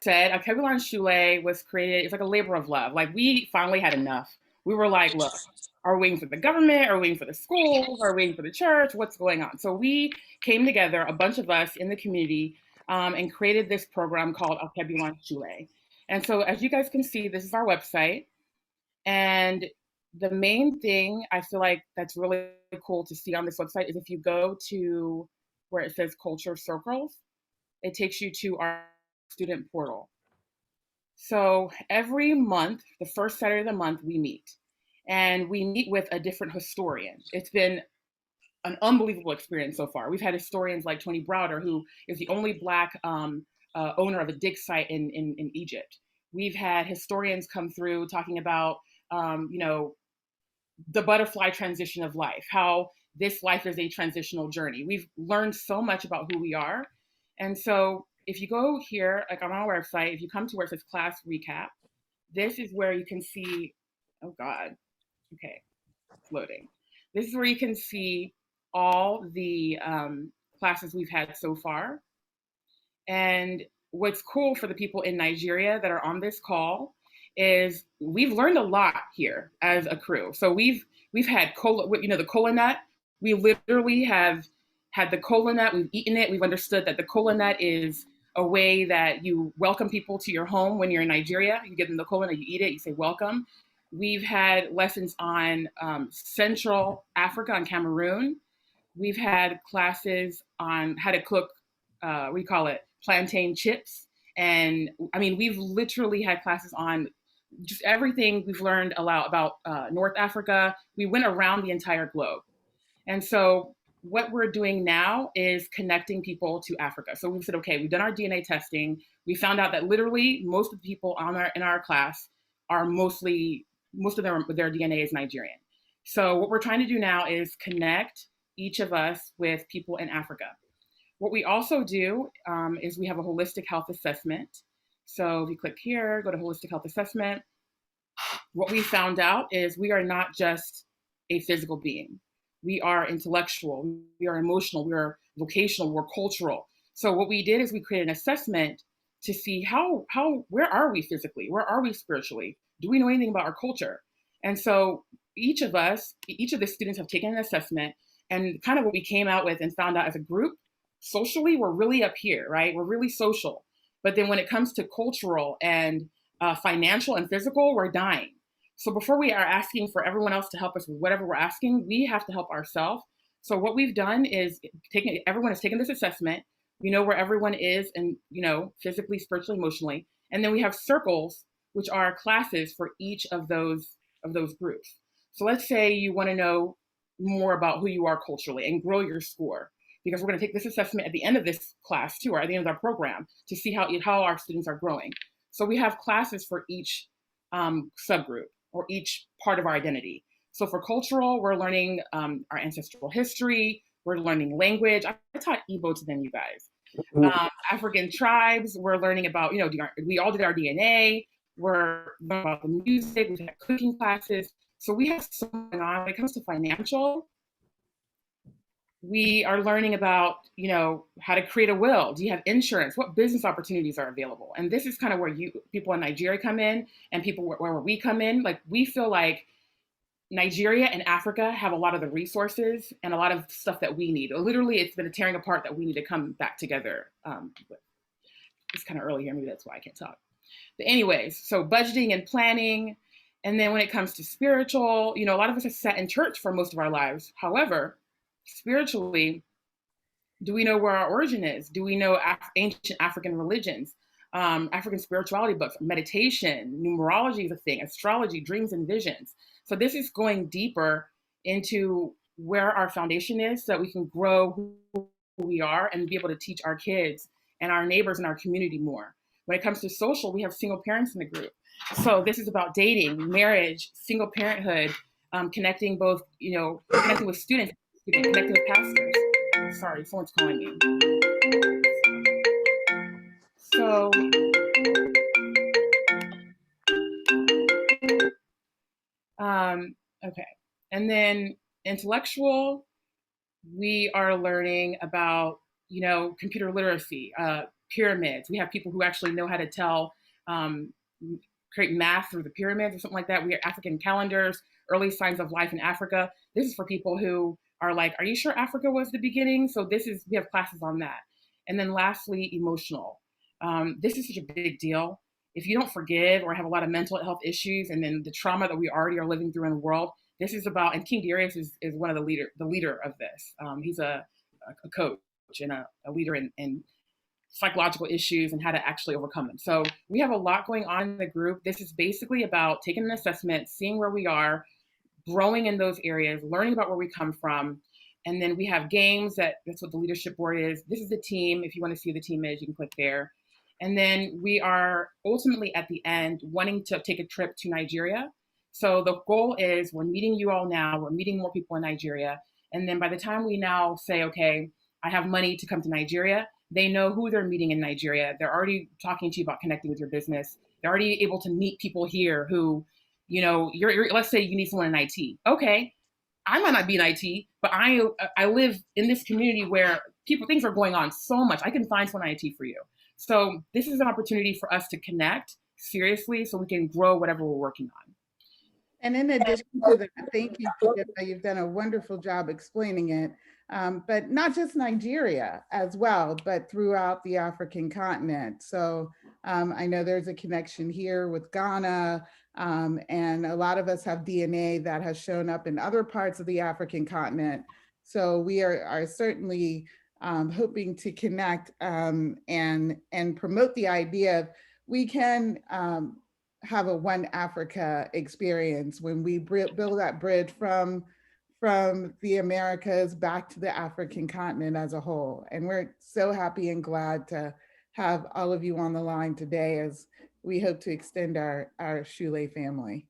said, Alkebulan Shule was created, it's like a labor of love. Like we finally had enough. We were like, look, are we waiting for the government? Are we waiting for the schools? Are we waiting for the church? What's going on? So we came together, a bunch of us in the community, and created this program called Alkebulan Shule. And so as you guys can see, this is our website. And the main thing I feel like that's really cool to see on this website is if you go to where it says culture circles, it takes you to our student portal. So every month, the first Saturday of the month, we meet. And we meet with a different historian. It's been an unbelievable experience so far. We've had historians like Tony Browder, who is the only Black owner of a dig site in Egypt. We've had historians come through talking about, you know, the butterfly transition of life, how this life is a transitional journey. We've learned so much about who we are. And so if you go here, like on our website, if you come to where it says class recap, this is where you can see, oh God, okay, it's loading. This is where you can see all the classes we've had so far. And what's cool for the people in Nigeria that are on this call is we've learned a lot here as a crew. So we've had cola, you know, the cola nut. We literally have had the cola nut. We've eaten it. We've understood that the cola nut is a way that you welcome people to your home when you're in Nigeria. You give them the cola nut, you eat it, you say welcome. We've had lessons on Central Africa, on Cameroon. We've had classes on how to cook, what do you call it, plantain chips. And I mean, we've literally had classes on just everything we've learned about North Africa. We went around the entire globe. And so what we're doing now is connecting people to Africa. So we said, okay, we've done our DNA testing. We found out that literally most of the people in our class are most of their DNA is Nigerian. So what we're trying to do now is connect each of us with people in Africa. What we also do is we have a holistic health assessment. So if you click here, go to holistic health assessment, what we found out is we are not just a physical being. We are intellectual, we are emotional, we are vocational, we're cultural. So what we did is we created an assessment to see where are we physically? Where are we spiritually? Do we know anything about our culture? And so each of the students have taken an assessment, and kind of what we came out with and found out as a group, socially, we're really up here, right? We're really social. But then when it comes to cultural and financial and physical, we're dying. So before we are asking for everyone else to help us with whatever we're asking, we have to help ourselves. So what we've done is everyone has taken this assessment. We know where everyone is, and physically, spiritually, emotionally, and then we have circles, which are classes for each of those groups. So let's say you want to know more about who you are culturally and grow your score, because we're going to take this assessment at the end of this class too, or at the end of our program, to see how our students are growing. So we have classes for each subgroup or each part of our identity. So for cultural, we're learning our ancestral history, we're learning language. I taught Igbo to them, you guys. African tribes, we're learning about, we all did our DNA, we're learning about the music, we've had cooking classes. So we have so much going on. When it comes to financial, we are learning about, how to create a will. Do you have insurance? What business opportunities are available? And this is kind of where people in Nigeria come in, and people where we come in. Like, we feel like Nigeria and Africa have a lot of the resources and a lot of stuff that we need. Literally, it's been a tearing apart that we need to come back together. It's kind of early here, maybe that's why I can't talk. But anyways, so budgeting and planning. And then when it comes to spiritual, a lot of us have sat in church for most of our lives. However, spiritually, do we know where our origin is? Do we know ancient African religions, African spirituality books, meditation, numerology is a thing, astrology, dreams and visions. So this is going deeper into where our foundation is, so that we can grow who we are and be able to teach our kids and our neighbors and our community more. When it comes to social, we have single parents in the group. So this is about dating, marriage, single parenthood, connecting both, connecting with students, connecting with pastors. Sorry, someone's calling me. So, okay. And then intellectual, we are learning about, computer literacy, pyramids. We have people who actually know how to tell, create math through the pyramids or something like that. We have African calendars, early signs of life in Africa. This is for people who are like, are you sure Africa was the beginning? So we have classes on that. And then lastly, emotional. This is such a big deal. If you don't forgive or have a lot of mental health issues, and then the trauma that we already are living through in the world, this is about. And King Darius is one of the leader of this. He's a coach and a leader in psychological issues and how to actually overcome them. So we have a lot going on in the group. This is basically about taking an assessment, seeing where we are, growing in those areas, learning about where we come from. And then we have games that's what the leadership board is. This is the team. If you want to see the team is, you can click there. And then we are ultimately at the end wanting to take a trip to Nigeria. So the goal is we're meeting you all now, we're meeting more people in Nigeria. And then by the time we now say, okay, I have money to come to Nigeria, they know who they're meeting in Nigeria. They're already talking to you about connecting with your business. They're already able to meet people here who, let's say you need someone in IT. Okay, I might not be in IT, but I live in this community where things are going on so much. I can find someone in IT for you. So this is an opportunity for us to connect seriously so we can grow whatever we're working on. And in addition to that, thank you, Judith. You've done a wonderful job explaining it, but not just Nigeria as well, but throughout the African continent. So I know there's a connection here with Ghana, and a lot of us have DNA that has shown up in other parts of the African continent. So we are certainly hoping to connect and promote the idea of we can have a One Africa experience when we build that bridge from the Americas back to the African continent as a whole. And we're so happy and glad to have all of you on the line today as we hope to extend our Shule family.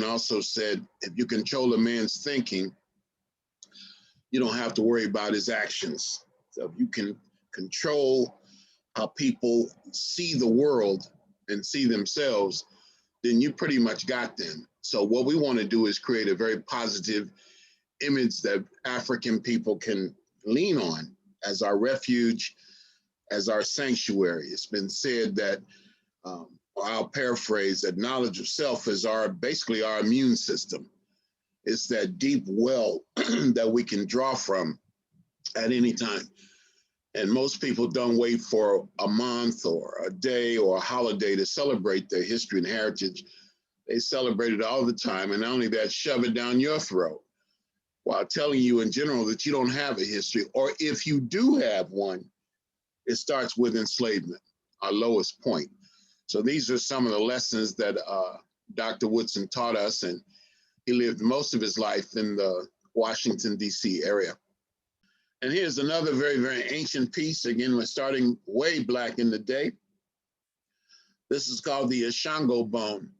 Also said, if you control a man's thinking, you don't have to worry about his actions. So if you can control how people see the world and see themselves, then you pretty much got them. So what we want to do is create a very positive image that African people can lean on as our refuge, as our sanctuary. It's been said that I'll paraphrase that knowledge of self is basically our immune system. It's that deep well that we can draw from at any time. And most people don't wait for a month or a day or a holiday to celebrate their history and heritage. They celebrate it all the time. And not only that, shove it down your throat while telling you in general that you don't have a history. Or if you do have one, it starts with enslavement, our lowest point. So these are some of the lessons that Dr. Woodson taught us. And he lived most of his life in the Washington, D.C. area. And here's another very, very ancient piece. Again, we're starting way back in the day. This is called the Ishango bone.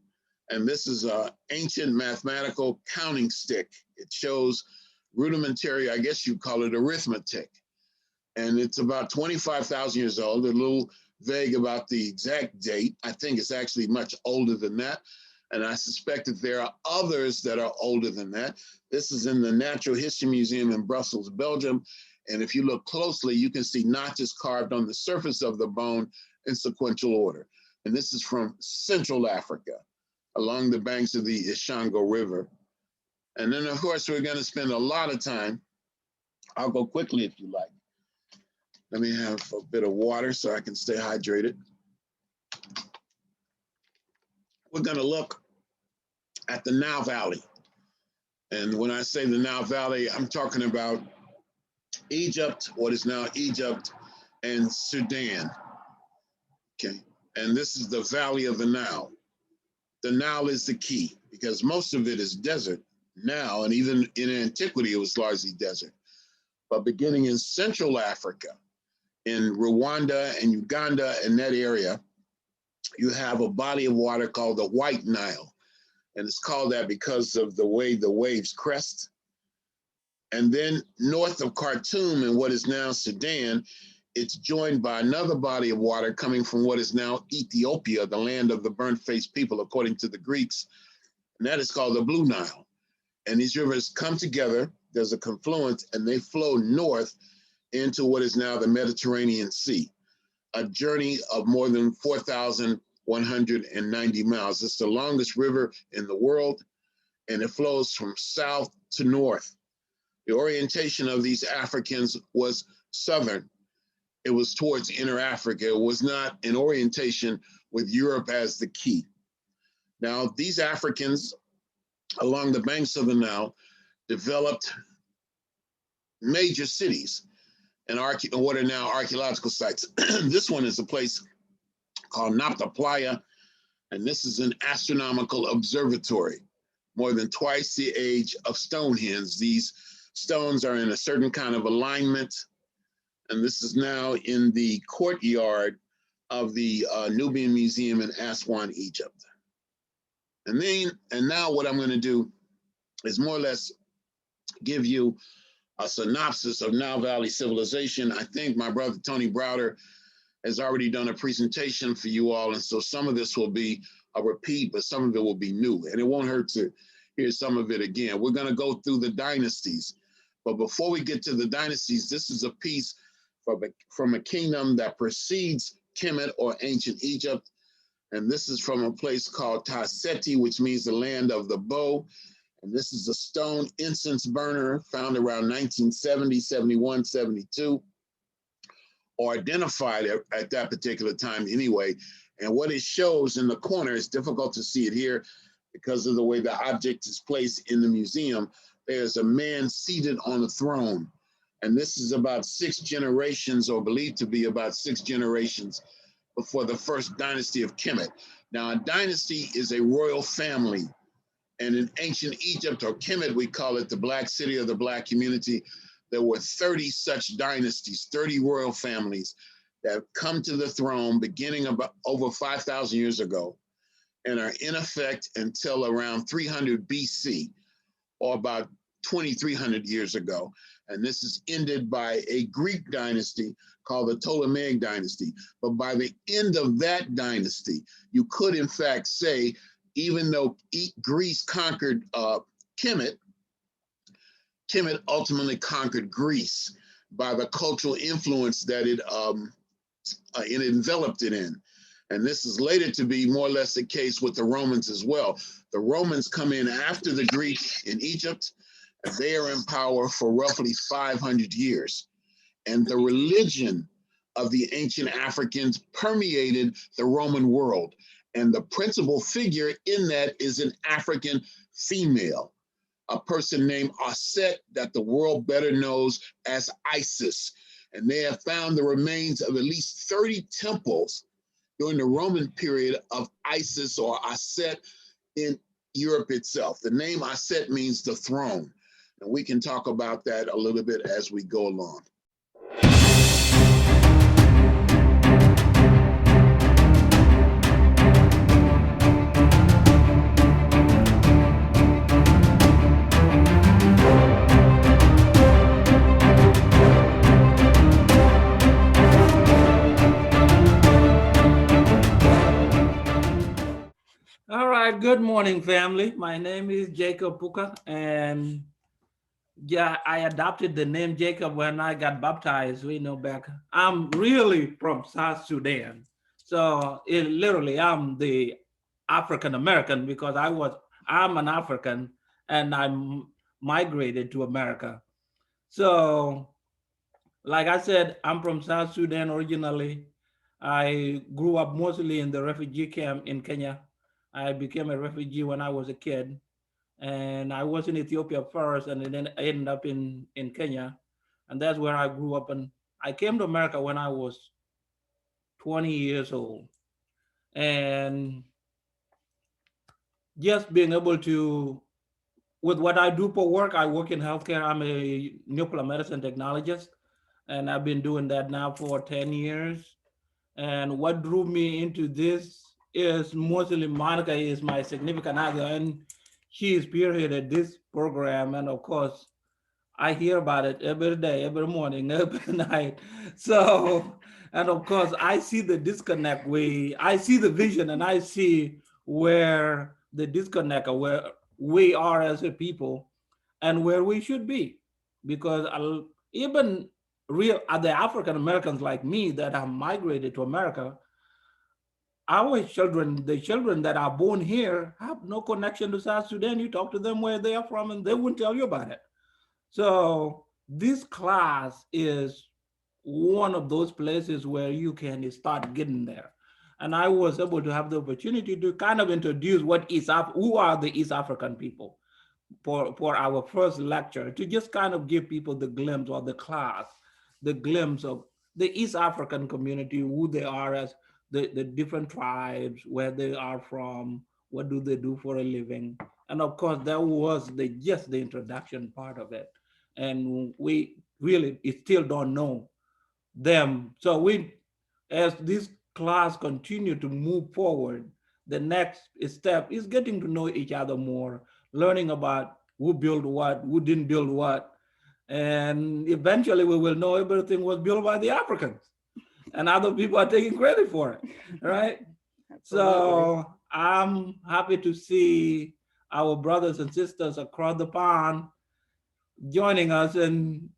And this is an ancient mathematical counting stick. It shows rudimentary, I guess you'd call it arithmetic. And it's about 25,000 years old. A little vague about the exact date. I think it's actually much older than that. And I suspect that there are others that are older than that. This is in the Natural History Museum in Brussels, Belgium. And if you look closely, you can see notches carved on the surface of the bone in sequential order. And this is from Central Africa, along the banks of the Ishango River. And then, of course, we're going to spend a lot of time. I'll go quickly if you like. Let me have a bit of water so I can stay hydrated. We're going to look at the Nile Valley. And when I say the Nile Valley, I'm talking about Egypt, what is now Egypt, and Sudan. Okay. And this is the Valley of the Nile. The Nile is the key because most of it is desert now, and even in antiquity, it was largely desert. But beginning in Central Africa, in Rwanda and Uganda and that area, you have a body of water called the White Nile. And it's called that because of the way the waves crest. And then north of Khartoum in what is now Sudan, it's joined by another body of water coming from what is now Ethiopia, the land of the burnt-faced people, according to the Greeks. And that is called the Blue Nile. And these rivers come together, there's a confluence, and they flow north into what is now the Mediterranean Sea, a journey of more than 4,190 miles. It's the longest river in the world, and it flows from south to north. The orientation of these Africans was southern. It was towards inner Africa. It was not an orientation with Europe as the key. Now, these Africans along the banks of the Nile developed major cities and what are now archaeological sites. This one is a place called Nabta Playa, and this is an astronomical observatory, more than twice the age of Stonehenge. These stones are in a certain kind of alignment, and this is now in the courtyard of the Nubian Museum in Aswan, Egypt. And now what I'm going to do is more or less give you a synopsis of Nile Valley civilization. I think my brother Tony Browder has already done a presentation for you all, and so some of this will be a repeat, but some of it will be new, and it won't hurt to hear some of it again. We're going to go through the dynasties, but before we get to the dynasties, this is a piece from a kingdom that precedes Kemet or ancient Egypt, and this is from a place called Taseti, which means the land of the bow. And this is a stone incense burner found around 1970, 71, 72, or identified at that particular time anyway. And what it shows in the corner, it's difficult to see it here because of the way the object is placed in the museum. There's a man seated on a throne. And this is about 6 generations, or believed to be about 6 generations before the first dynasty of Kemet. Now, a dynasty is a royal family. And in ancient Egypt, or Kemet, we call it the Black City or the Black community, there were 30 such dynasties, 30 royal families that come to the throne beginning about over 5,000 years ago and are in effect until around 300 BC, or about 2,300 years ago. And this is ended by a Greek dynasty called the Ptolemaic dynasty. But by the end of that dynasty, you could in fact say, even though Greece conquered Kemet, Kemet ultimately conquered Greece by the cultural influence that it enveloped it in. And this is later to be more or less the case with the Romans as well. The Romans come in after the Greeks in Egypt, and they are in power for roughly 500 years. And the religion of the ancient Africans permeated the Roman world. And the principal figure in that is an African female, a person named Aset that the world better knows as Isis. And they have found the remains of at least 30 temples during the Roman period of Isis or Aset in Europe itself. The name Aset means the throne. And we can talk about that a little bit as we go along. All right, good morning, family. My name is Jacob Puka, and yeah, I adopted the name Jacob when I got baptized. We know back. I'm really from South Sudan, so literally I'm the African American because I'm an African and I'm migrated to America. So, like I said, I'm from South Sudan originally. I grew up mostly in the refugee camp in Kenya. I became a refugee when I was a kid, and I was in Ethiopia first, and then I ended up in Kenya, and that's where I grew up. And I came to America when I was 20 years old, and just being able to, with what I do for work, I work in healthcare. I'm a nuclear medicine technologist, and I've been doing that now for 10 years. And what drew me into this is mostly Monica is my significant other, and she spearheaded this program. And of course, I hear about it every day, every morning, every night. So, and of course, I see the disconnect. I see the vision, and I see where the disconnect, or where we are as a people, and where we should be, because even real the African Americans like me that have migrated to America, our children, the children that are born here, have no connection to South Sudan. You talk to them where they are from, and they wouldn't tell you about it. So this class is one of those places where you can start getting there. And I was able to have the opportunity to kind of introduce who are the East African people for our first lecture, to just kind of give people the glimpse, or the class, the glimpse of the East African community, who they are as the different tribes, where they are from, what do they do for a living. And of course, that was just the introduction part of it. And we really still don't know them. So as this class continue to move forward, the next step is getting to know each other more, learning about who built what, who didn't build what. And eventually we will know everything was built by the Africans, and other people are taking credit for it, right? So I'm happy to see our brothers and sisters across the pond joining us, and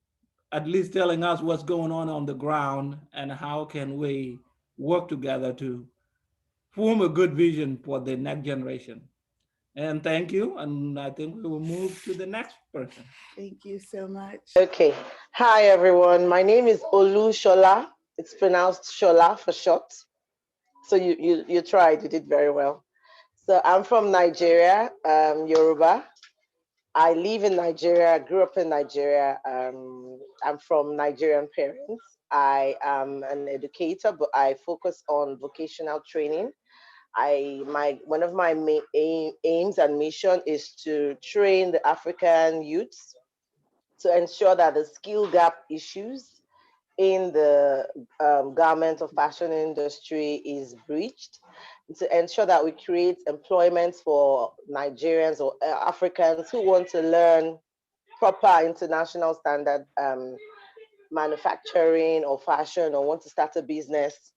at least telling us what's going on the ground, and how can we work together to form a good vision for the next generation. And thank you. And I think we will move to the next person. Thank you so much. Okay. Hi, everyone. My name is Olu Shola. It's pronounced Shola for short. So you tried. You did very well. So I'm from Nigeria, Yoruba. I live in Nigeria. I grew up in Nigeria. I'm from Nigerian parents. I am an educator, but I focus on vocational training. One of my main aims and mission is to train the African youths to ensure that the skill gap issues in the garment or fashion industry is breached, to ensure that we create employment for Nigerians or Africans who want to learn proper international standard manufacturing or fashion, or want to start a business.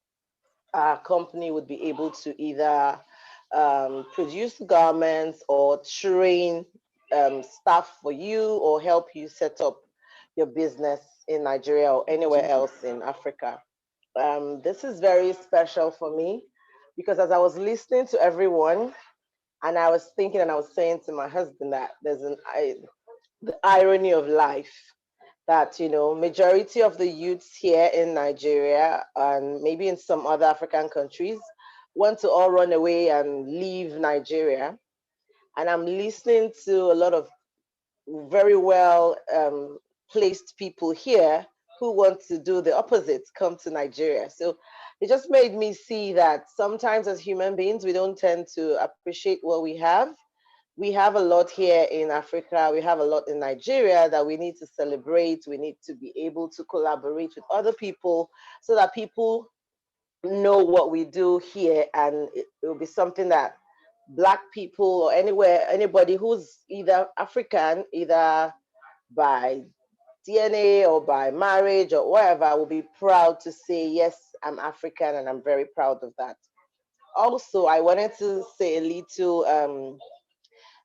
Our company would be able to either produce garments or train staff for you, or help you set up your business in Nigeria or anywhere else in Africa. This is very special for me. because as I was listening to everyone, and I was thinking, and I was saying to my husband that the irony of life, that majority of the youths here in Nigeria and maybe in some other African countries want to all run away and leave Nigeria. And I'm listening to a lot of very well placed people here who want to do the opposite, come to Nigeria. So it just made me see that sometimes as human beings, we don't tend to appreciate what we have. We have a lot here in Africa, we have a lot in Nigeria that we need to celebrate. We need to be able to collaborate with other people so that people know what we do here, and it will be something that Black people or anywhere, anybody who's either African, either by DNA or by marriage or whatever, will be proud to say, yes, I'm African and I'm very proud of that. Also, I wanted to say a little,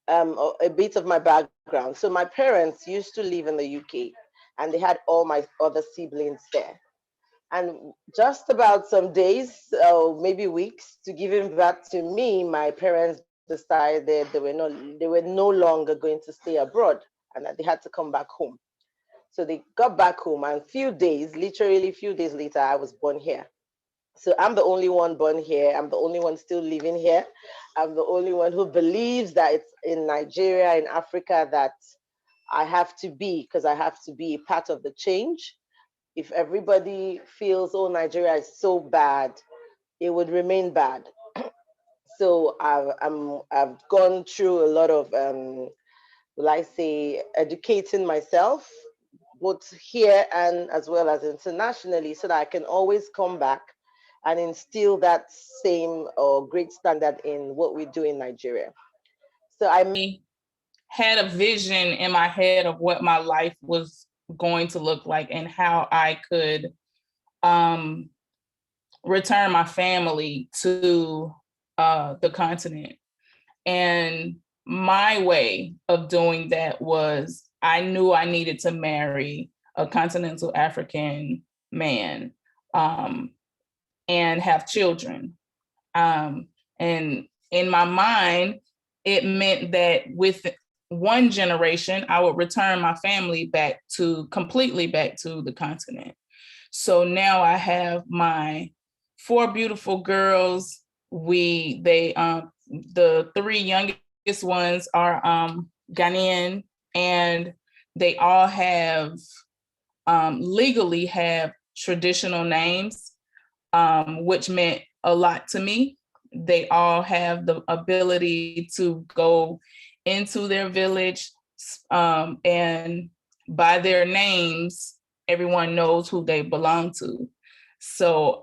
a bit of my background. So my parents used to live in the UK and they had all my other siblings there. And just about some days or maybe weeks to giving birth to me, my parents decided they were no longer going to stay abroad and that they had to come back home. So they got back home, and few days, literally few days later, I was born here. So I'm the only one born here. I'm the only one still living here. I'm the only one who believes that it's in Nigeria, in Africa, that I have to be, because I have to be a part of the change. If everybody feels, oh, Nigeria is so bad, it would remain bad. So I've gone through a lot of, will I say, educating myself, both here and as well as internationally, so that I can always come back and instill that same or great standard in what we do in Nigeria. So I had a vision in my head of what my life was going to look like and how I could return my family to the continent. And my way of doing that was I knew I needed to marry a continental African man and have children. And in my mind, it meant that with one generation, I would return my family completely back to the continent. So now I have my 4 beautiful girls. The 3 youngest ones are Ghanaian, and they all legally have traditional names, which meant a lot to me. They all have the ability to go into their village, and by their names, everyone knows who they belong to. So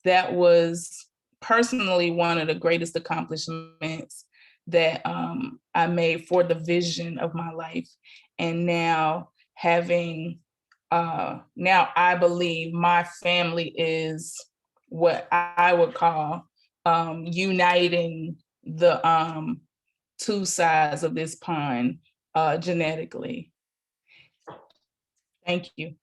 that was personally one of the greatest accomplishments that I made for the vision of my life. And now now I believe my family is what I would call uniting the 2 sides of this pond genetically. Thank you.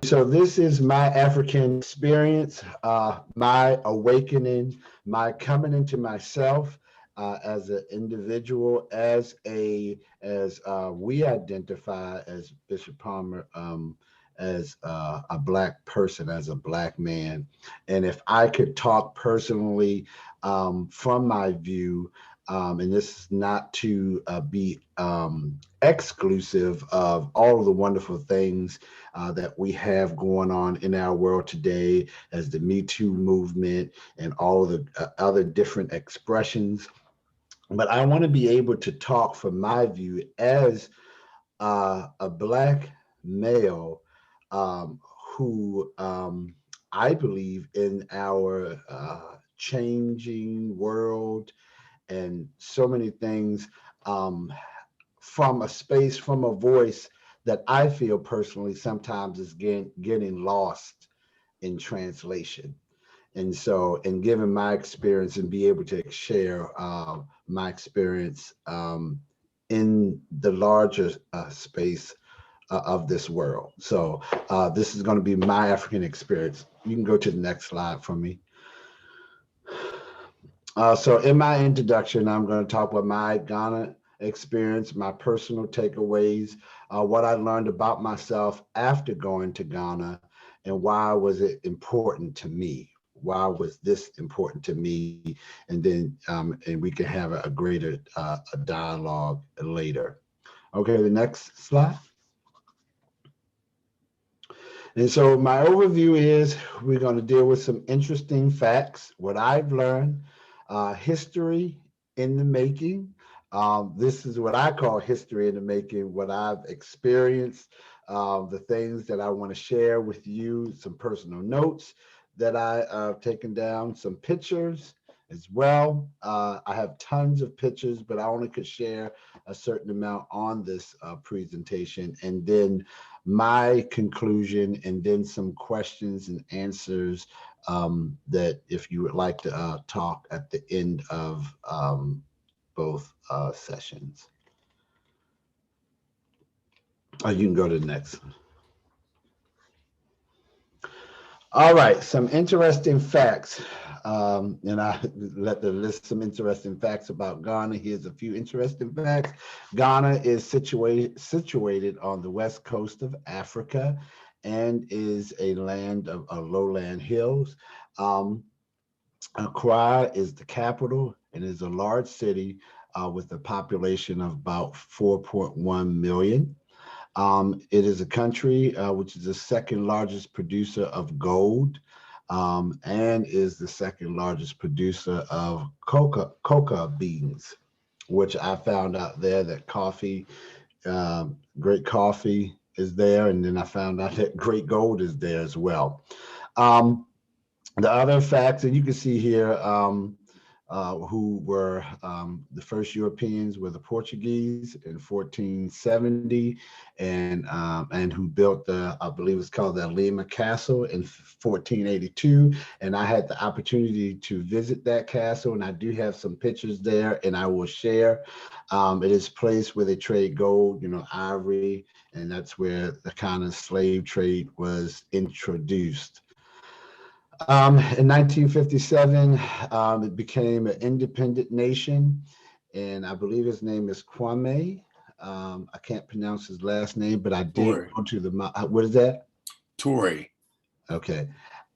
So this is my African experience, my awakening, my coming into myself as an individual, as we identify as Bishop Palmer, as a Black person, as a Black man. And if I could talk personally from my view, and this is not to be exclusive of all of the wonderful things that we have going on in our world today, as the Me Too movement and all the other different expressions. But I want to be able to talk from my view as a Black male who I believe in our changing world and so many things, from a space, from a voice that I feel personally sometimes is getting lost in translation. And so, in giving my experience and be able to share my experience in the larger space of this world. So, this is going to be my African experience. You can go to the next slide for me. So, in my introduction, I'm going to talk about my Ghana experience, my personal takeaways, what I learned about myself after going to Ghana, and why was it important to me? Why was this important to me? And then, and we can have a greater a dialogue later. Okay, the next slide. And so my overview is we're going to deal with some interesting facts, what I've learned, history in the making. This is what I call history in the making, what I've experienced, the things that I want to share with you, some personal notes that I've taken down, some pictures as well. I have tons of pictures, but I only could share a certain amount on this presentation. And then my conclusion, and then some questions and answers that if you would like to talk at the end of both sessions. You can go to the next. All right, some interesting facts. And I let the list some interesting facts about Ghana. Here's a few interesting facts. Ghana is situated on the west coast of Africa and is a land of lowland hills. Accra is the capital and is a large city with a population of about 4.1 million. It is a country which is the second largest producer of gold and is the second largest producer of coca beans, which I found out there that coffee, great coffee is there. And then I found out that great gold is there as well. The other facts, and you can see here, who were the first Europeans were the Portuguese in 1470, and who built the, I believe it's called the Lima Castle in 1482. And I had the opportunity to visit that castle, and I do have some pictures there, and I will share. It is a place where they trade gold, ivory, and that's where the kind of slave trade was introduced. In 1957, it became an independent nation, and I believe his name is Kwame. I can't pronounce his last name, but I did go to the, what is that? Toure. Okay.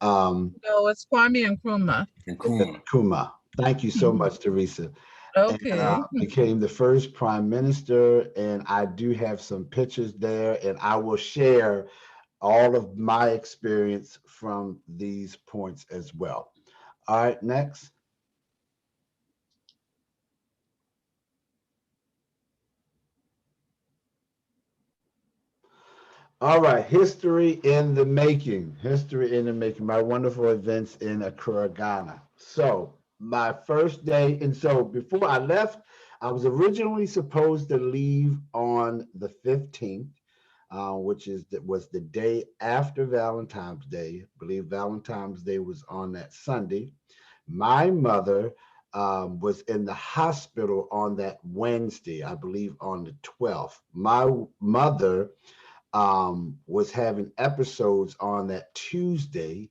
No, it's Kwame Nkrumah. Nkrumah. Thank you so much, Teresa. Okay. And, became the first prime minister, and I do have some pictures there, and I will share all of my experience from these points as well. All right, next. All right, history in the making. History in the making. My wonderful events in Accra, Ghana. So my first day, and so before I left, I was originally supposed to leave on the 15th. Which was the day after Valentine's Day. I believe Valentine's Day was on that Sunday. My mother was in the hospital on that Wednesday, I believe on the 12th. My mother was having episodes on that Tuesday.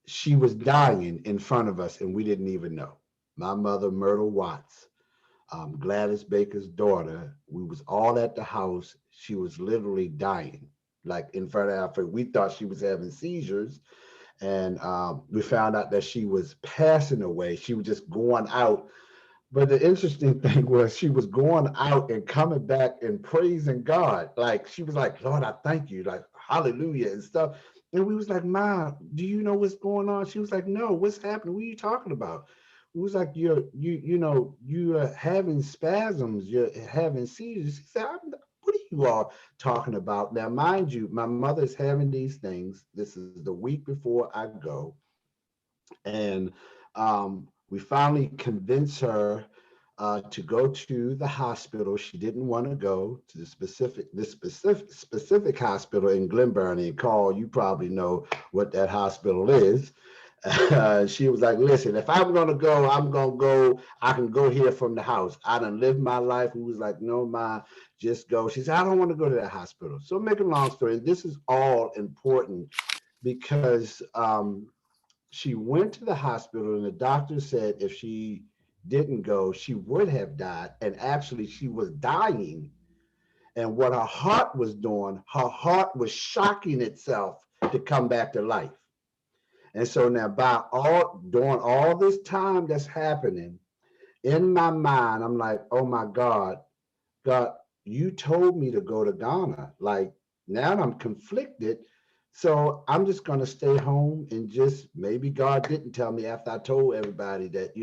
She was dying in front of us, and we didn't even know. My mother, Myrtle Watts, Gladys Baker's daughter, we was all at the house. She was literally dying, like in front of our face. We thought she was having seizures, and we found out that she was passing away. She was just going out. But the interesting thing was she was going out and coming back and praising God. Like she was like, Lord, I thank you, like hallelujah and stuff. And we was like, Ma, do you know what's going on? She was like, no, what's happening? What are you talking about? It was like you're having spasms, you're having seizures. He said, what are you all talking about? Now, mind you, my mother's having these things. This is the week before I go. And we finally convinced her to go to the hospital. She didn't want to go to the specific hospital in Glen Burnie. And Carl, you probably know what that hospital is. She was like, listen, if I'm gonna go, I'm gonna go. I can go here from the house. I done lived my life. Who was like, no, ma, just go. She said, I don't want to go to that hospital. So make a long story, this is all important because she went to the hospital and the doctor said if she didn't go, she would have died. And actually, she was dying. And what her heart was doing, her heart was shocking itself to come back to life. And so now, by all during all this time that's happening, in my mind, I'm like, oh my God, God, you told me to go to Ghana. Like now I'm conflicted. So I'm just going to stay home and just maybe God didn't tell me after I told everybody that,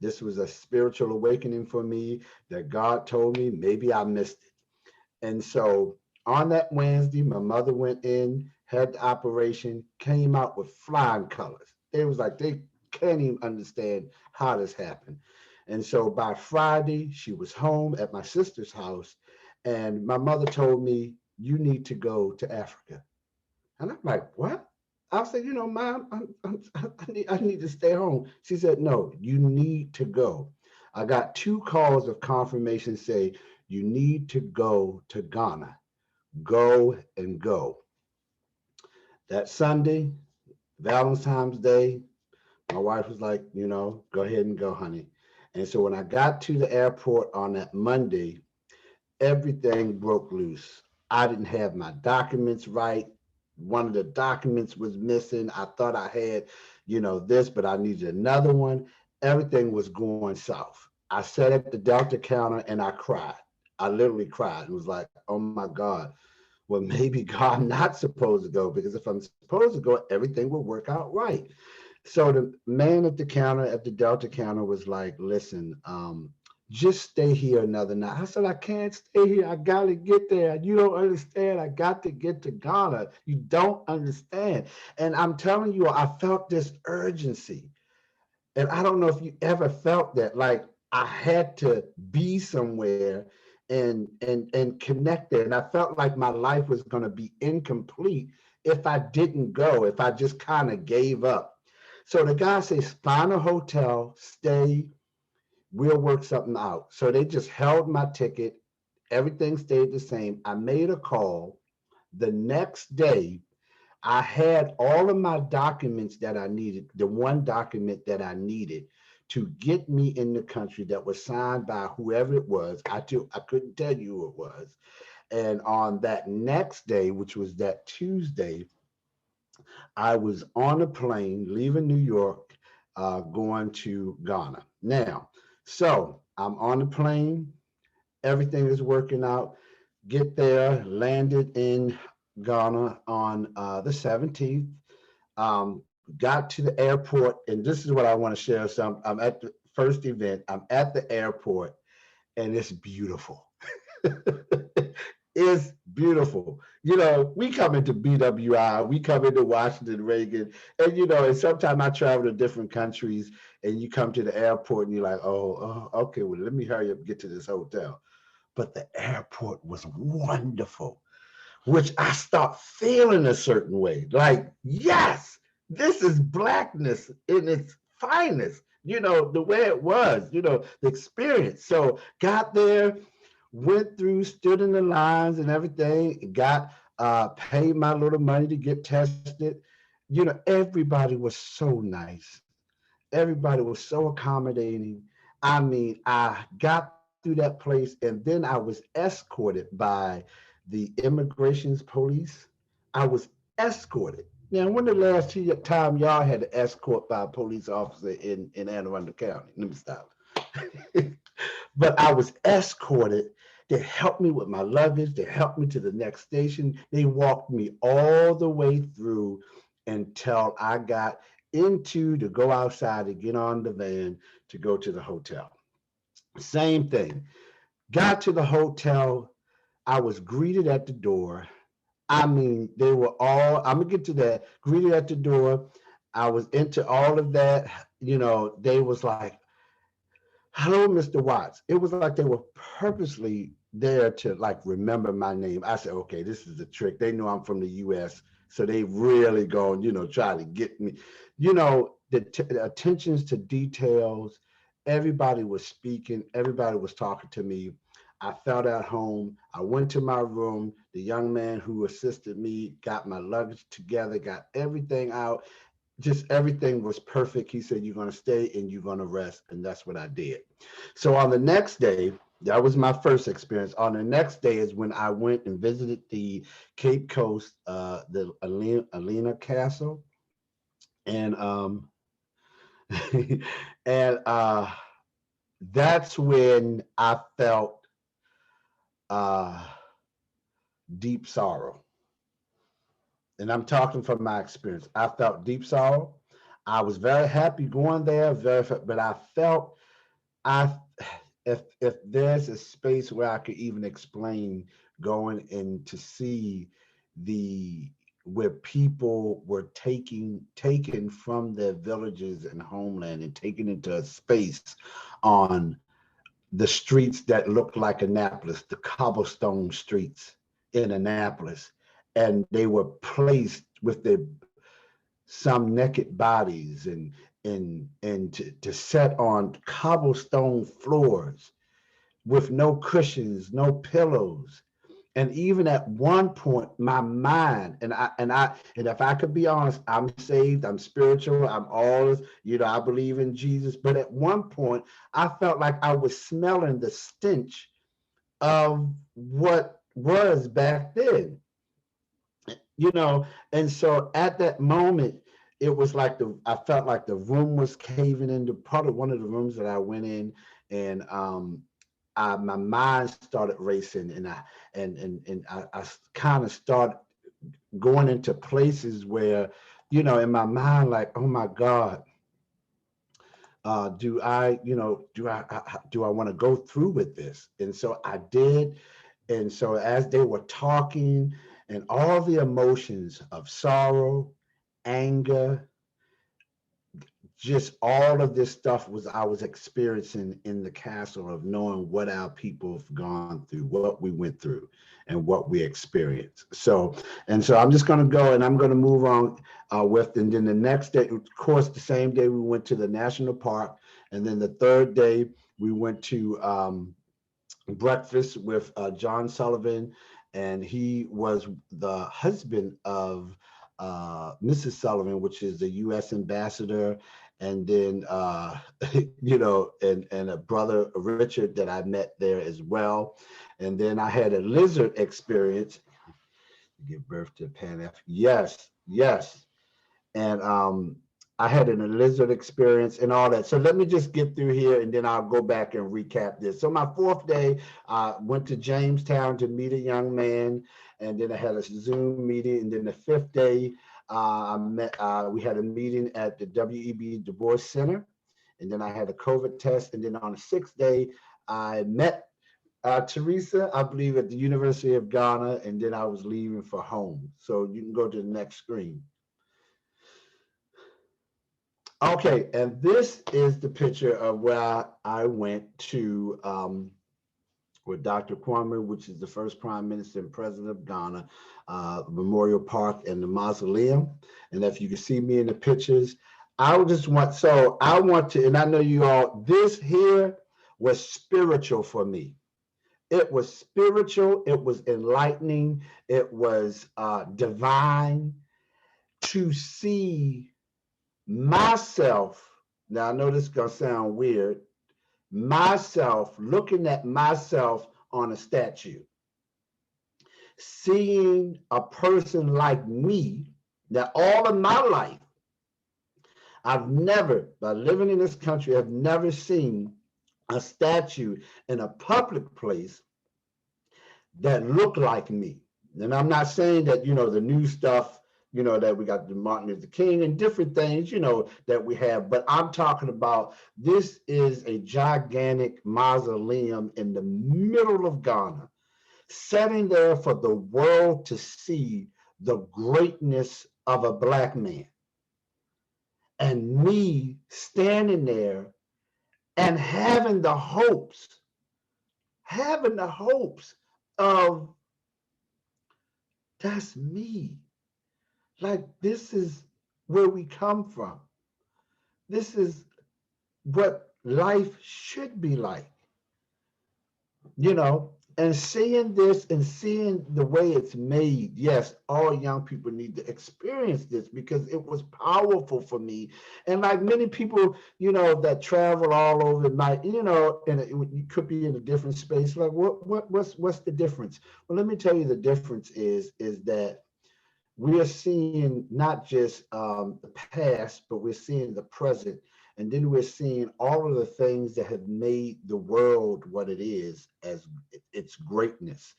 this was a spiritual awakening for me, that God told me, maybe I missed it. And so on that Wednesday, my mother went in, had the operation, came out with flying colors. It was like they can't even understand how this happened. And so by Friday, she was home at my sister's house, and my mother told me, "You need to go to Africa." And I'm like, "What?" I said, Mom, I need to stay home. She said, "No, you need to go." I got two calls of confirmation say, "You need to go to Ghana. Go and go." That Sunday, Valentine's Day, my wife was like, go ahead and go, honey. And so when I got to the airport on that Monday, everything broke loose. I didn't have my documents right. One of the documents was missing. I thought I had, this, but I needed another one. Everything was going south. I sat at the Delta counter and I cried. I literally cried and was like, oh my God, well, maybe God, I'm not supposed to go, because if I'm supposed to go, everything will work out right. So the man at the counter, at the Delta counter, was like, listen, just stay here another night. I said, I can't stay here. I got to get there. You don't understand. I got to get to Ghana. You don't understand. And I'm telling you, I felt this urgency. And I don't know if you ever felt that, like I had to be somewhere and connect there. And I felt like my life was going to be incomplete if I didn't go, if I just kind of gave up. So the guy says, find a hotel, stay, we'll work something out. So they just held my ticket. Everything stayed the same. I made a call. The next day, I had all of my documents that I needed, the one document that I needed to get me in the country that was signed by whoever it was. I couldn't tell you who it was. And on that next day, which was that Tuesday, I was on a plane leaving New York, going to Ghana. Now, so I'm on the plane, everything is working out. Get there, landed in Ghana on the 17th. Got to the airport, and this is what I want to share. So I'm at the first event. I'm at the airport, and it's beautiful. It's beautiful. We come into BWI, we come into Washington Reagan, and sometimes I travel to different countries, and you come to the airport, and you're like, oh, okay, well, let me hurry up and get to this hotel. But the airport was wonderful, which I start feeling a certain way. Like, yes, this is Blackness in its finest, the way it was, the experience. So got there, went through, stood in the lines and everything, got paid my little money to get tested. Everybody was so nice. Everybody was so accommodating. I mean, I got through that place, and then I was escorted by the immigrations police. I was escorted. Now, when the last time y'all had an escort by a police officer in Anne Arundel County? Let me stop. But I was escorted. They helped me with my luggage. They helped me to the next station. They walked me all the way through until I got to go outside to get on the van to go to the hotel. Same thing. Got to the hotel. I was greeted at the door. I mean, they were all, I'm going to get to that, greeted at the door. I was into all of that. They was like, hello, Mr. Watts. It was like they were purposely there to like remember my name. I said, okay, this is a trick. They know I'm from the US. So they really going, try to get me. The attentions to details, everybody was speaking, everybody was talking to me. I felt at home. I went to my room. The young man who assisted me got my luggage together, got everything out, just everything was perfect. He said, you're going to stay and you're going to rest. And that's what I did. So on the next day, that was my first experience. On the next day is when I went and visited the Cape Coast, the Alina Castle. And and that's when I felt uh, deep sorrow. And I'm talking from my experience. I felt deep sorrow. I was very happy going there, but I felt I if there's a space where I could even explain going in to see the where people were taken from their villages and homeland and taken into a space on the streets that looked like Annapolis, the cobblestone streets in Annapolis, and they were placed with their some naked bodies and to set on cobblestone floors with no cushions, no pillows. And even at one point, my mind, and if I could be honest, I'm saved, I'm spiritual, I'm all, I believe in Jesus. But at one point, I felt like I was smelling the stench of what was back then, you know. And so at that moment, it was like I felt like the room was caving into part of one of the rooms that I went in, and my mind started racing, and I kind of started going into places where, in my mind, like, oh my God, do I, do I want to go through with this? And so I did. And so as they were talking, and all the emotions of sorrow, anger, just all of this stuff I was experiencing in the castle, of knowing what our people have gone through, what we went through, and what we experienced. So I'm just going to go, and I'm going to move on and then the next day, of course, the same day we went to the national park, and then the third day we went to breakfast with John Sullivan, and he was the husband of Mrs. Sullivan, which is the U.S. ambassador, and then and a brother Richard that I met there as well, and then I had a lizard experience. Give birth to Pan F. Yes, yes, and I had an lizard experience and all that. So let me just get through here, and then I'll go back and recap this. So my fourth day, I went to Jamestown to meet a young man, and then I had a Zoom meeting. And then the fifth day, we had a meeting at the W.E.B. Du Bois Center, and then I had a COVID test. And then on the sixth day, I met Teresa, I believe, at the University of Ghana, and then I was leaving for home. So you can go to the next screen. Okay, and this is the picture of where I went to with Dr. Kwame, which is the first prime minister and president of Ghana, Memorial Park and the mausoleum. And if you can see me in the pictures, I want to, and I know you all, this here was spiritual for me. It was spiritual, it was enlightening, it was divine to see myself. Now I know this is gonna sound weird. Myself, looking at myself on a statue, seeing a person like me, that all of my life, I've never, by living in this country, I've never seen a statue in a public place that looked like me. And I'm not saying that, the new stuff, that we got the Martin Luther King and different things, that we have, but I'm talking about, this is a gigantic mausoleum in the middle of Ghana, setting there for the world to see the greatness of a Black man. And me standing there and having the hopes of, that's me. Like, this is where we come from. This is what life should be like, and seeing this and seeing the way it's made. Yes, all young people need to experience this because it was powerful for me. And like many people, that travel all over, and you could be in a different space. Like, what's the difference? Well, let me tell you, the difference is that we are seeing not just the past, but we're seeing the present. And then we're seeing all of the things that have made the world what it is, as its greatness,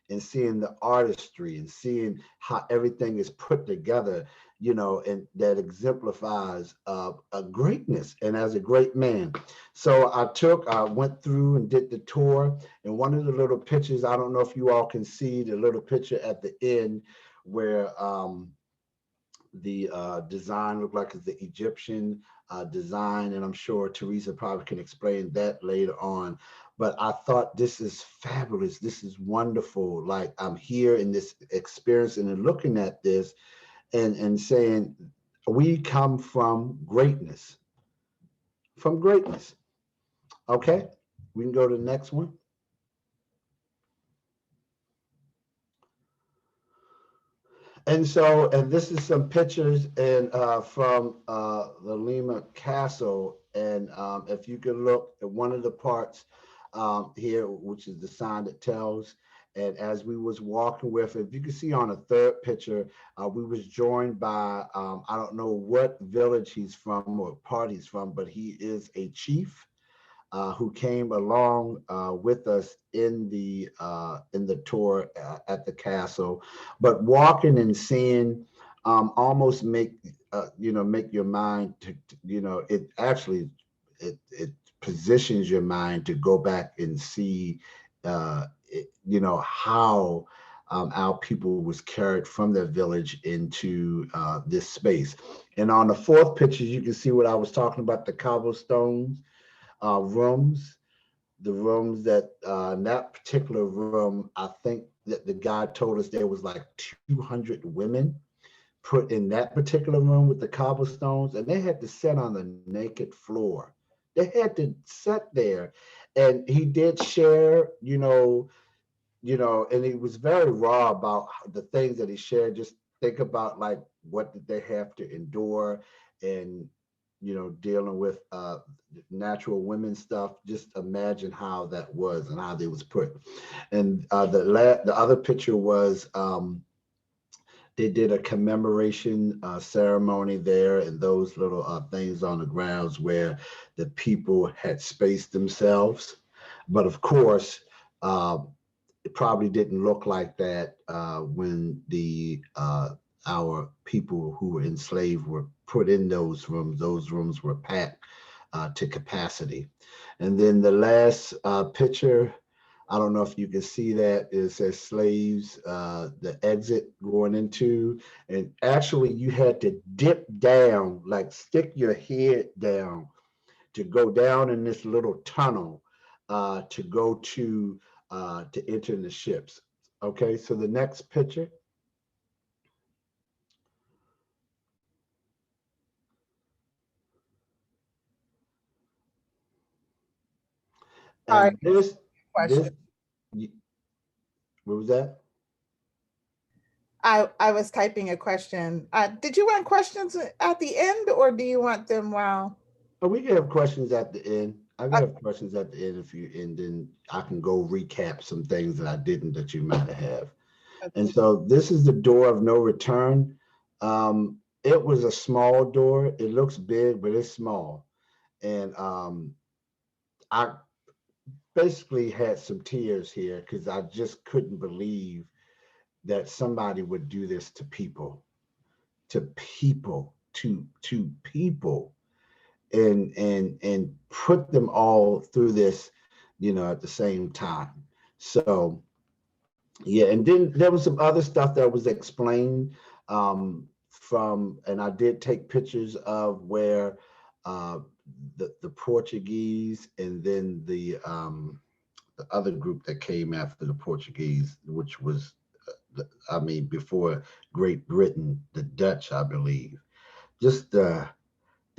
and seeing the artistry and seeing how everything is put together, and that exemplifies a greatness and as a great man. So I went through and did the tour. And one of the little pictures, I don't know if you all can see the little picture at the end where the design looked like it's the Egyptian design, and I'm sure Teresa probably can explain that later on. But I thought, this is fabulous. This is wonderful. Like, I'm here in this experience and looking at this and saying, we come from greatness. From greatness. Okay, we can go to the next one. And so, and this is some pictures from the Lima Castle. And if you can look at one of the parts here, which is the sign that tells. And as we was walking with, if you can see on a third picture, we was joined by, I don't know what village he's from or part he's from, but he is a chief who came along with us in the tour at the castle. But walking and seeing almost make your mind to it actually it positions your mind to go back and see how our people was carried from their village into this space. And on the fourth picture, you can see what I was talking about, the cobblestones rooms, the rooms that in that particular room, I think that the guy told us there was like 200 women put in that particular room with the cobblestones, and they had to sit on the naked floor. They had to sit there, and he did share, and he was very raw about the things that he shared. Just think about, like, what did they have to endure, and dealing with natural women stuff. Just imagine how that was and how they was put. And the other picture was they did a commemoration ceremony there, and those little things on the grounds where the people had spaced themselves. But of course, it probably didn't look like that when our people who were enslaved were put in those rooms. Those rooms were packed to capacity. And then the last picture, I don't know if you can see that, it says slaves, the exit going into, and actually you had to dip down, like stick your head down to go down in this little tunnel to go to enter the ships. Okay, so the next picture. And this, Question. what was that? I was typing a question. Did you want questions at the end, or do you want them while? Oh, we can have questions at the end. I can have questions at the end and then I can go recap some things that I didn't that you might have. Okay. And so this is the door of no return. It was a small door. It looks big, but it's small. And I basically had some tears here because I just couldn't believe that somebody would do this to people, to people. And put them all through this, at the same time. So, yeah, and then there was some other stuff that was explained and I did take pictures of where the Portuguese, and then the other group that came after the Portuguese, which was, I mean, before Great Britain, the Dutch, I believe. Just the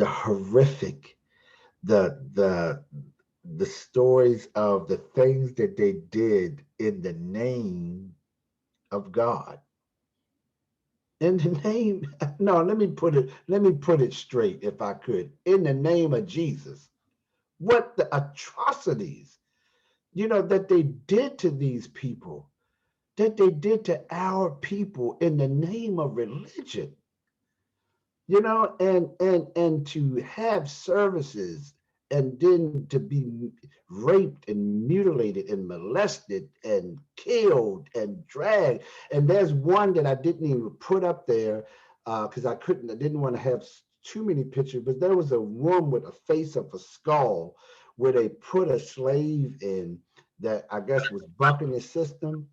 horrific, the the stories of the things that they did in the name of God. In the name, no, let me put it straight if I could. In the name of Jesus. What the atrocities, that they did to these people, that they did to our people in the name of religion. And to have services and then to be raped and mutilated and molested and killed and dragged. And there's one that I didn't even put up there because I didn't want to have too many pictures, but there was a room with a face of a skull where they put a slave in that I guess was bucking the system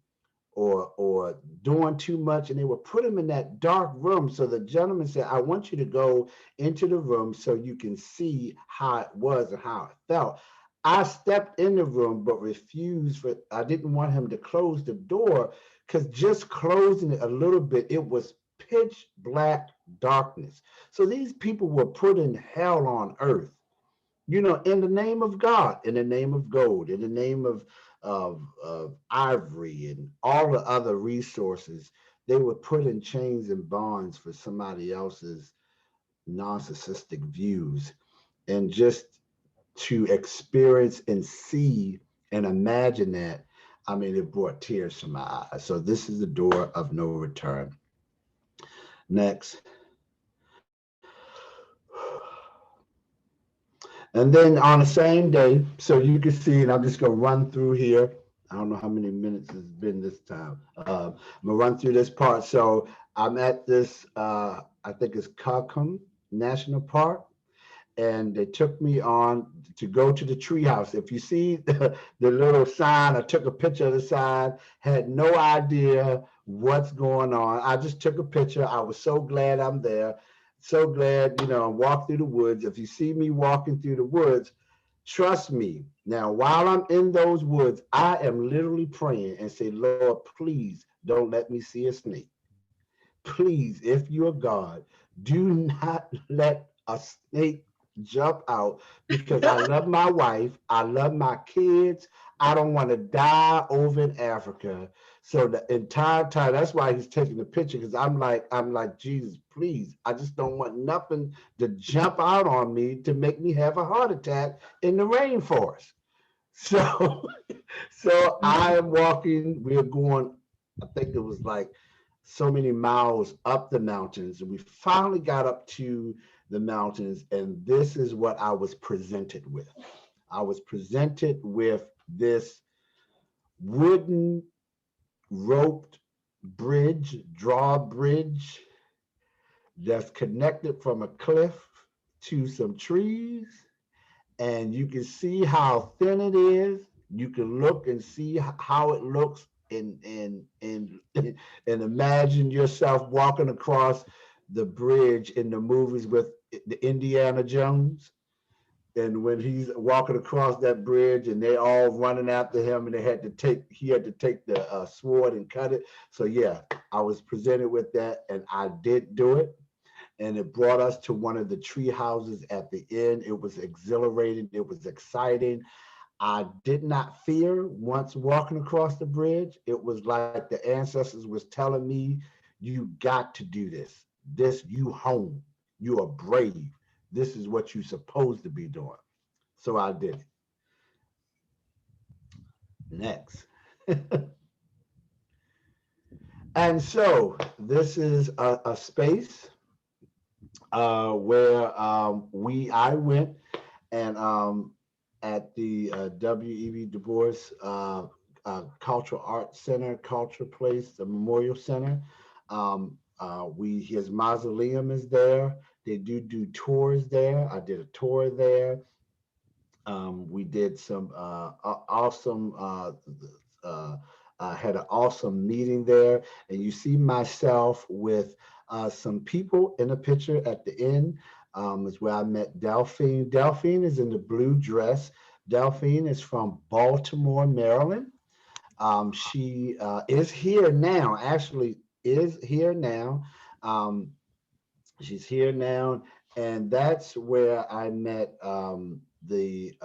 or doing too much, and they would put him in that dark room. So the gentleman said, I want you to go into the room so you can see how it was and how it felt. I stepped in the room but refused. I didn't want him to close the door, because just closing it a little bit, it was pitch black darkness. So these people were put in hell on earth, in the name of God, in the name of gold, in the name of ivory and all the other resources. They were put in chains and bonds for somebody else's narcissistic views. And just to experience and see and imagine that, I mean, it brought tears to my eyes. So this is the door of no return. Next. And then on the same day, so you can see, and I'm just going to run through here. I don't know how many minutes it's been this time. I'm going to run through this part. So I'm at this, I think it's Kakum National Park, and they took me on to go to the treehouse. If you see the little sign, I took a picture of the sign, had no idea what's going on. I just took a picture. I was so glad I'm there. So glad, walk through the woods. If you see me walking through the woods, trust me. Now, while I'm in those woods, I am literally praying and say, Lord, please don't let me see a snake. Please, if you're God, do not let a snake jump out, because I love my wife. I love my kids. I don't want to die over in Africa. So the entire time, that's why he's taking the picture, because I'm like, Jesus, please, I just don't want nothing to jump out on me to make me have a heart attack in the rainforest. So, so I am walking, we're going, I think it was like so many miles up the mountains, and we finally got up to the mountains, and this is what I was presented with. I was presented with this wooden roped bridge, drawbridge, that's connected from a cliff to some trees, and you can see how thin it is. You can look and see how it looks, and and imagine yourself walking across the bridge in the movies with the Indiana Jones. And when he's walking across that bridge and they all running after him, and he had to take the sword and cut it. So yeah, I was presented with that, and I did do it. And it brought us to one of the tree houses at the end. It was exhilarating. It was exciting. I did not fear once walking across the bridge. It was like the ancestors was telling me, you got to do this. You home. You are brave. This is what you're supposed to be doing. So I did it. Next. And so this is a space where I went, and at the W.E.B. Du Bois Cultural Arts Center, Culture Place, the Memorial Center. His mausoleum is there. They do tours there. I did a tour there. We did some awesome. Had an awesome meeting there, and you see myself with some people in a picture at the end. is where I met Delphine. Delphine is in the blue dress. Delphine is from Baltimore, Maryland. She is here now, actually is here now. Um, she's here now, and that's where I met the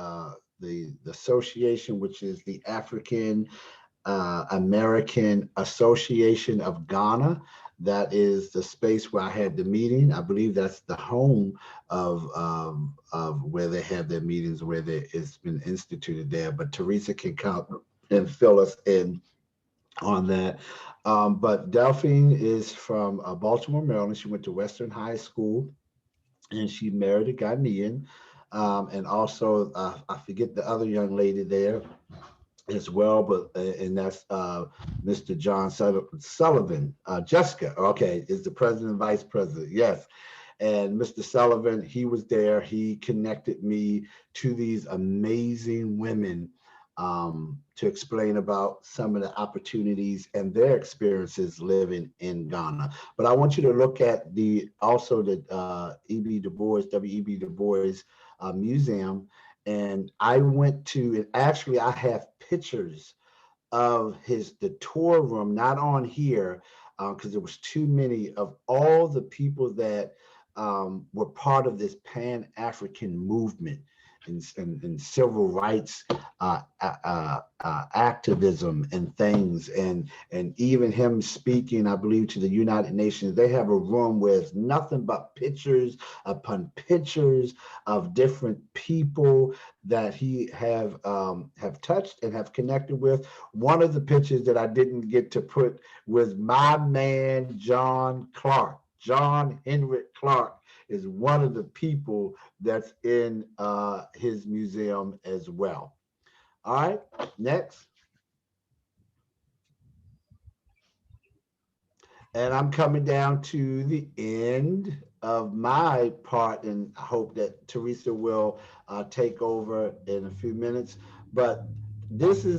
association, which is the African American Association of Ghana. That is the space where I had the meeting. I believe that's the home of where they have their meetings, where it's been instituted there. But Teresa can come and fill us in on that. But Delphine is from Baltimore, Maryland. She went to Western High School, and she married a Ghanaian. And also, I forget the other young lady there as well, but and that's Mr. John Sullivan. Jessica, okay, is the president and vice president. Yes. And Mr. Sullivan, he was there. He connected me to these amazing women to explain about some of the opportunities and their experiences living in Ghana. But I want you to look at the E.B. Du Bois, W.E.B. Du Bois Museum. And I went to, and actually I have pictures of the tour room, not on here, because there was too many, of all the people that were part of this Pan-African movement and civil rights activism and things, and even him speaking, I believe, to the United Nations. They have a room where it's nothing but pictures upon pictures of different people that he have touched and have connected with. One of the pictures that I didn't get to put was my man John Clark. John Henrik Clark is one of the people that's in his museum as well. All right, next. And I'm coming down to the end of my part, and I hope that Teresa will take over in a few minutes. But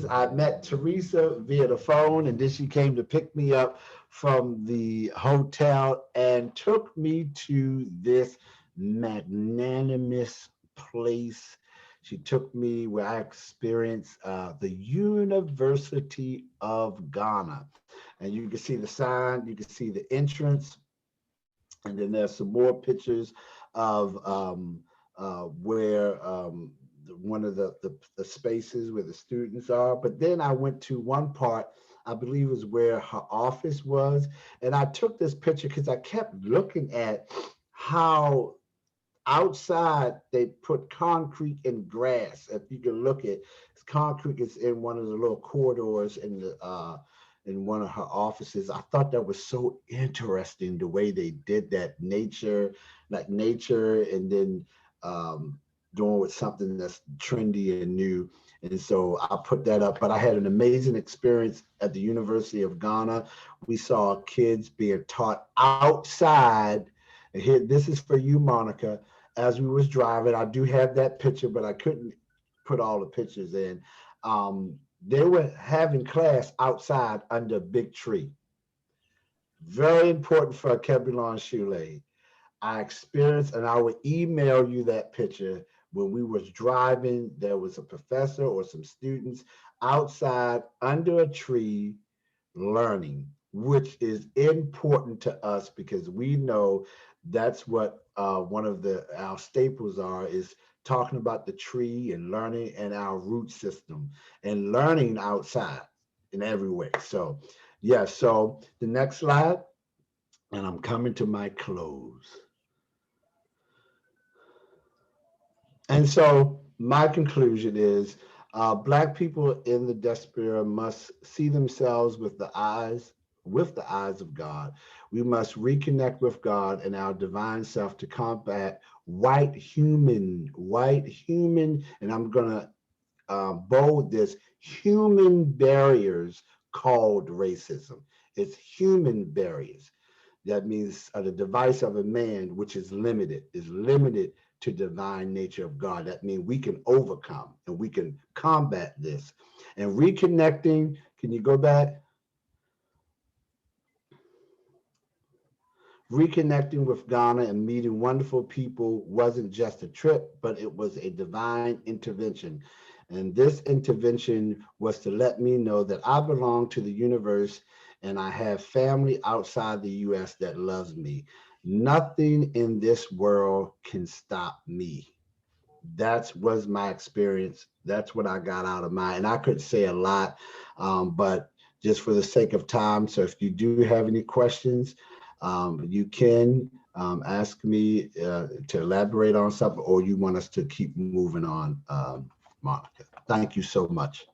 I met Teresa via the phone, and then she came to pick me up from the hotel and took me to this magnanimous place. She took me where I experienced the University of Ghana. And you can see the sign, you can see the entrance, and then there's some more pictures of where one of the spaces where the students are. But then I went to one part, I believe is where her office was. And I took this picture because I kept looking at how outside they put concrete and grass. If you can look at, concrete is in one of the little corridors in one of her offices. I thought that was so interesting, the way they did that, nature, and then doing with something that's trendy and new. And so I put that up. But I had an amazing experience at the University of Ghana. We saw kids being taught outside. And here, this is for you, Monica. As we was driving, I do have that picture, but I couldn't put all the pictures in. They were having class outside under a big tree. Very important for Alkebulan Shule. I experienced, and I would email you that picture. When we was driving, there was a professor or some students outside under a tree learning, which is important to us because we know that's what one of our staples is talking about the tree and learning and our root system and learning outside in every way. So yeah, so the next slide, and I'm coming to my close. And so my conclusion is Black people in the diaspora must see themselves with the eyes of God. We must reconnect with God and our divine self to combat white human, and I'm going to bold this, human barriers called racism. It's human barriers. That means the device of a man, which is limited to divine nature of God. That means we can overcome and we can combat this. And reconnecting, can you go back? Reconnecting with Ghana and meeting wonderful people wasn't just a trip, but it was a divine intervention. And this intervention was to let me know that I belong to the universe and I have family outside the US that loves me. Nothing in this world can stop me. That was my experience. That's what I got out of mine. And I could say a lot, but just for the sake of time. So if you do have any questions, you can ask me to elaborate on something, or you want us to keep moving on, Monica. Thank you so much.